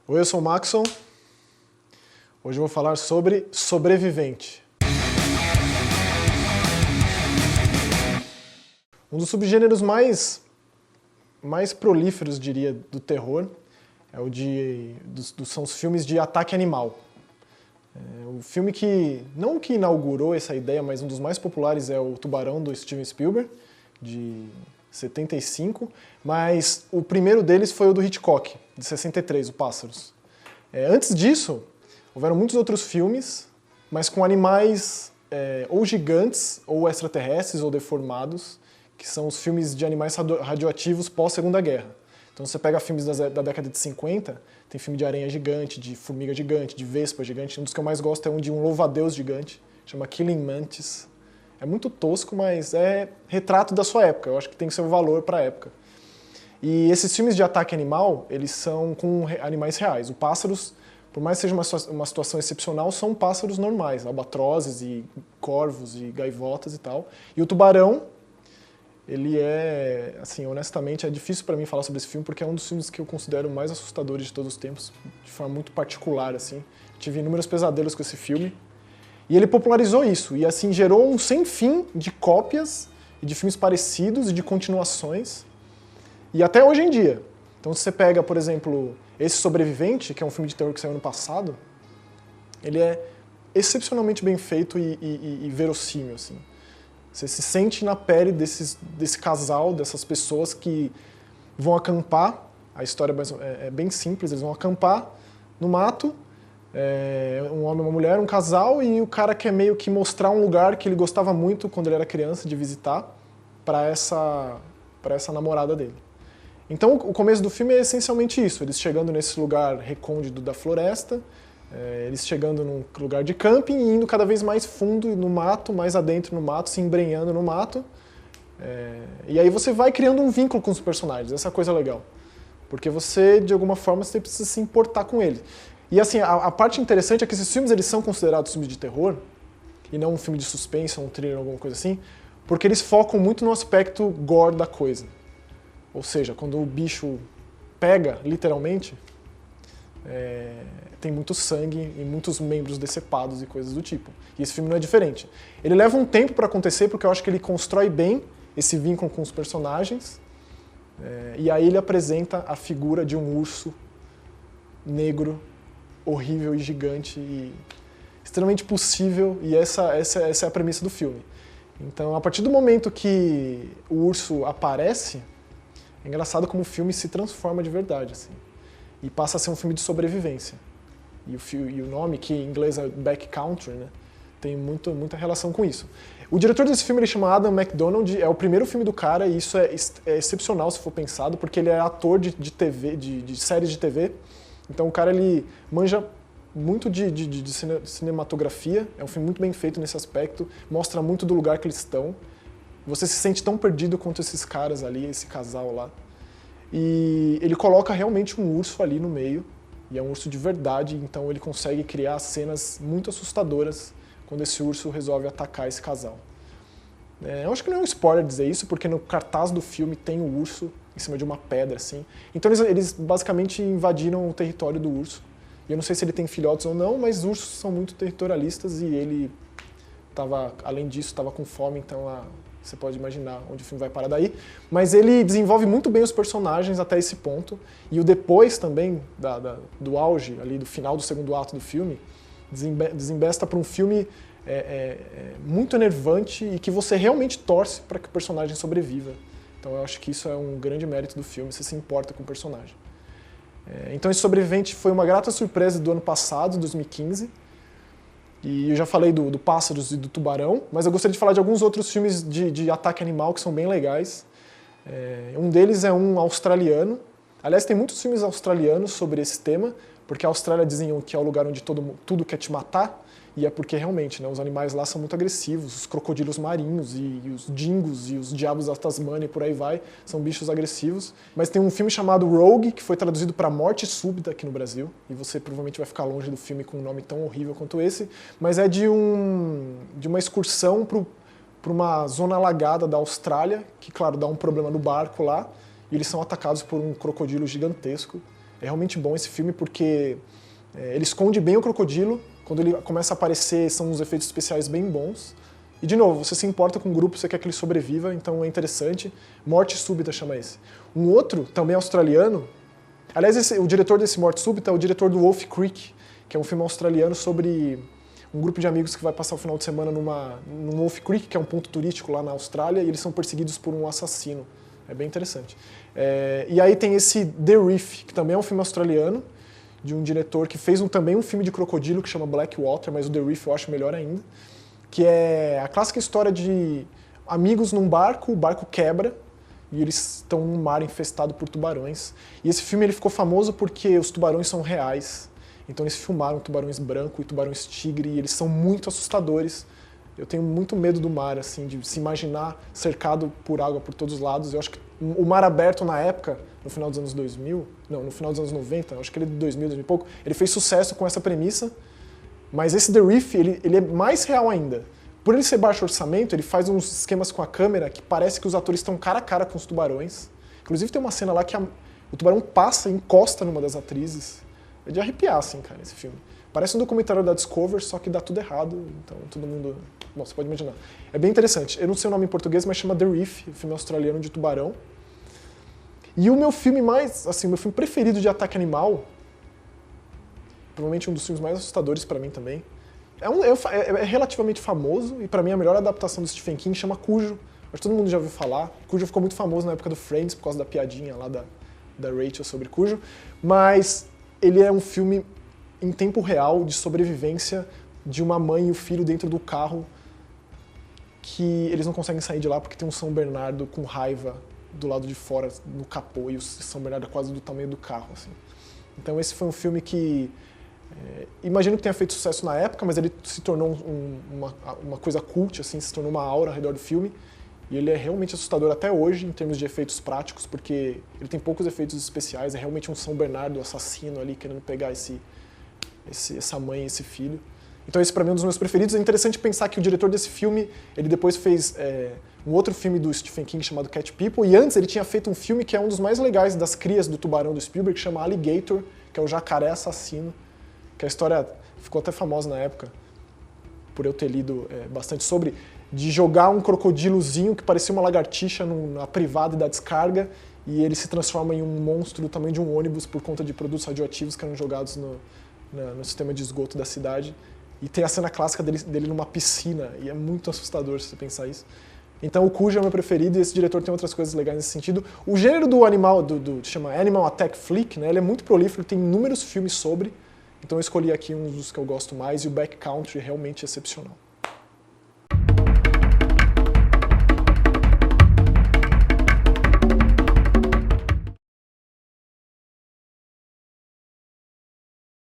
Oi, eu sou o Maxon. Hoje eu vou falar sobre Sobrevivente. Um dos subgêneros mais prolíferos, diria, do terror são os filmes de ataque animal. O filme não que inaugurou essa ideia, mas um dos mais populares é o Tubarão, do Steven Spielberg, de 75, mas o primeiro deles foi o do Hitchcock, de 63, o Pássaros. Antes disso, houveram muitos outros filmes, mas com animais ou gigantes, ou extraterrestres, ou deformados, que são os filmes de animais radioativos pós-Segunda Guerra. Então você pega filmes da década de 50, tem filme de aranha gigante, de formiga gigante, de vespa gigante. Um dos que eu mais gosto é um de um louva-a-Deus gigante, chama Killing Mantis. É muito tosco, mas é retrato da sua época. Eu acho que tem seu valor para a época. E esses filmes de ataque animal, eles são com animais reais. Os pássaros, por mais que seja uma situação excepcional, são pássaros normais, albatrozes e corvos e gaivotas e tal. E o tubarão, ele é, assim, honestamente, é difícil para mim falar sobre esse filme, porque é um dos filmes que eu considero mais assustadores de todos os tempos, de forma muito particular, assim. Tive inúmeros pesadelos com esse filme. E ele popularizou isso, e assim gerou um sem fim de cópias, e de filmes parecidos, e de continuações, e até hoje em dia. Então se você pega, por exemplo, esse Sobrevivente, que é um filme de terror que saiu ano passado, ele é excepcionalmente bem feito e verossímil, assim. Você se sente na pele desse casal, dessas pessoas que vão acampar. A história é bem simples, eles vão acampar no mato, um homem e uma mulher, um casal, e o cara quer meio que mostrar um lugar que ele gostava muito quando ele era criança de visitar para essa namorada dele. Então o começo do filme é essencialmente isso, eles chegando nesse lugar recôndito da floresta, eles chegando num lugar de camping e indo cada vez mais fundo no mato, mais adentro no mato, se embrenhando no mato. E aí você vai criando um vínculo com os personagens, essa coisa legal. Porque você, de alguma forma, você precisa se importar com eles. E assim, a parte interessante é que esses filmes eles são considerados filmes de terror, e não um filme de suspense, um thriller, alguma coisa assim, porque eles focam muito no aspecto gore da coisa. Ou seja, quando o bicho pega, literalmente, tem muito sangue e muitos membros decepados e coisas do tipo. E esse filme não é diferente. Ele leva um tempo para acontecer, porque eu acho que ele constrói bem esse vínculo com os personagens, e aí ele apresenta a figura de um urso negro, horrível e gigante e extremamente possível, e essa é a premissa do filme. Então, a partir do momento que o urso aparece, é engraçado como o filme se transforma de verdade, assim, e passa a ser um filme de sobrevivência. E o nome, que em inglês é Backcountry, né, tem muita relação com isso. O diretor desse filme ele chama Adam McDonald, é o primeiro filme do cara, e isso é excepcional se for pensado, porque ele é ator de TV, de séries de TV. Então o cara ele manja muito de cinematografia, é um filme muito bem feito nesse aspecto, mostra muito do lugar que eles estão. Você se sente tão perdido quanto esses caras ali, esse casal lá. E ele coloca realmente um urso ali no meio, e é um urso de verdade, então ele consegue criar cenas muito assustadoras quando esse urso resolve atacar esse casal. Eu acho que não é um spoiler dizer isso, porque no cartaz do filme tem o urso em cima de uma pedra, assim. Então eles basicamente invadiram o território do urso. E eu não sei se ele tem filhotes ou não, mas ursos são muito territorialistas e ele além disso, estava com fome, então você pode imaginar onde o filme vai parar daí. Mas ele desenvolve muito bem os personagens até esse ponto. E o depois também, do auge, ali do final do segundo ato do filme, desembesta para um filme muito enervante e que você realmente torce para que o personagem sobreviva. Então eu acho que isso é um grande mérito do filme, você se importa com o personagem. Então esse Sobrevivente foi uma grata surpresa do ano passado, 2015. E eu já falei do Pássaros e do Tubarão, mas eu gostaria de falar de alguns outros filmes de ataque animal que são bem legais. Um deles é um australiano. Aliás, tem muitos filmes australianos sobre esse tema, porque a Austrália dizem que é o lugar onde tudo quer te matar, e é porque realmente, né, os animais lá são muito agressivos, os crocodilos marinhos e os dingos e os diabos da Tasmânia e por aí vai, são bichos agressivos. Mas tem um filme chamado Rogue, que foi traduzido para Morte Súbita aqui no Brasil, e você provavelmente vai ficar longe do filme com um nome tão horrível quanto esse, mas é de uma excursão para uma zona alagada da Austrália, que claro, dá um problema no barco lá, e eles são atacados por um crocodilo gigantesco, É realmente bom esse filme porque ele esconde bem o crocodilo. Quando ele começa a aparecer, são uns efeitos especiais bem bons. E, de novo, você se importa com o grupo, você quer que ele sobreviva, então é interessante. Morte Súbita chama esse. Um outro, também australiano... Aliás, o diretor desse Morte Súbita é o diretor do Wolf Creek, que é um filme australiano sobre um grupo de amigos que vai passar o final de semana num Wolf Creek, que é um ponto turístico lá na Austrália, e eles são perseguidos por um assassino. É bem interessante. E aí tem esse The Reef, que também é um filme australiano, de um diretor que fez também um filme de crocodilo que chama Blackwater, mas o The Reef eu acho melhor ainda, que é a clássica história de amigos num barco, o barco quebra, e eles estão num mar infestado por tubarões. E esse filme ele ficou famoso porque os tubarões são reais. Então eles filmaram tubarões branco e tubarões tigre, e eles são muito assustadores. Eu tenho muito medo do mar, assim, de se imaginar cercado por água por todos os lados. Eu acho que o Mar Aberto, na época, no final dos anos 2000, não, no final dos anos 90, acho que ele é de 2000, 2000 e pouco, ele fez sucesso com essa premissa, mas esse The Reef, ele é mais real ainda. Por ele ser baixo orçamento, ele faz uns esquemas com a câmera que parece que os atores estão cara a cara com os tubarões. Inclusive tem uma cena lá que o tubarão passa e encosta numa das atrizes. É de arrepiar, assim, cara, esse filme. Parece um documentário da Discovery, só que dá tudo errado, então todo mundo... Bom, você pode imaginar. É bem interessante. Eu não sei o nome em português, mas chama The Reef, filme australiano de tubarão. E o meu filme meu filme preferido de ataque animal, provavelmente um dos filmes mais assustadores pra mim também, é relativamente famoso, e pra mim a melhor adaptação do Stephen King chama Cujo. Acho que todo mundo já ouviu falar. Cujo ficou muito famoso na época do Friends, por causa da piadinha lá da Rachel sobre Cujo. Mas ele é um filme em tempo real de sobrevivência de uma mãe e o filho dentro do carro, que eles não conseguem sair de lá porque tem um São Bernardo com raiva do lado de fora, no capô, e o São Bernardo é quase do tamanho do carro, assim. Então esse foi um filme que, imagino que tenha feito sucesso na época, mas ele se tornou uma coisa cult, assim, se tornou uma aura ao redor do filme, e ele é realmente assustador até hoje, em termos de efeitos práticos, porque ele tem poucos efeitos especiais, é realmente um São Bernardo assassino ali, querendo pegar essa mãe e esse filho. Então esse pra mim é um dos meus preferidos. É interessante pensar que o diretor desse filme, ele depois fez um outro filme do Stephen King chamado Cat People, e antes ele tinha feito um filme que é um dos mais legais das crias do tubarão do Spielberg, que chama Alligator, que é o jacaré assassino, que a história ficou até famosa na época, por eu ter lido bastante sobre, de jogar um crocodilozinho que parecia uma lagartixa na privada e da descarga, e ele se transforma em um monstro do tamanho de um ônibus por conta de produtos radioativos que eram jogados no sistema de esgoto da cidade. E tem a cena clássica dele numa piscina, e é muito assustador se você pensar isso. Então o Cujo é o meu preferido, e esse diretor tem outras coisas legais nesse sentido. O gênero do animal, chama Animal Attack Flick, né, ele é muito prolífero, tem inúmeros filmes sobre, então eu escolhi aqui um dos que eu gosto mais, e o Backcountry é realmente excepcional.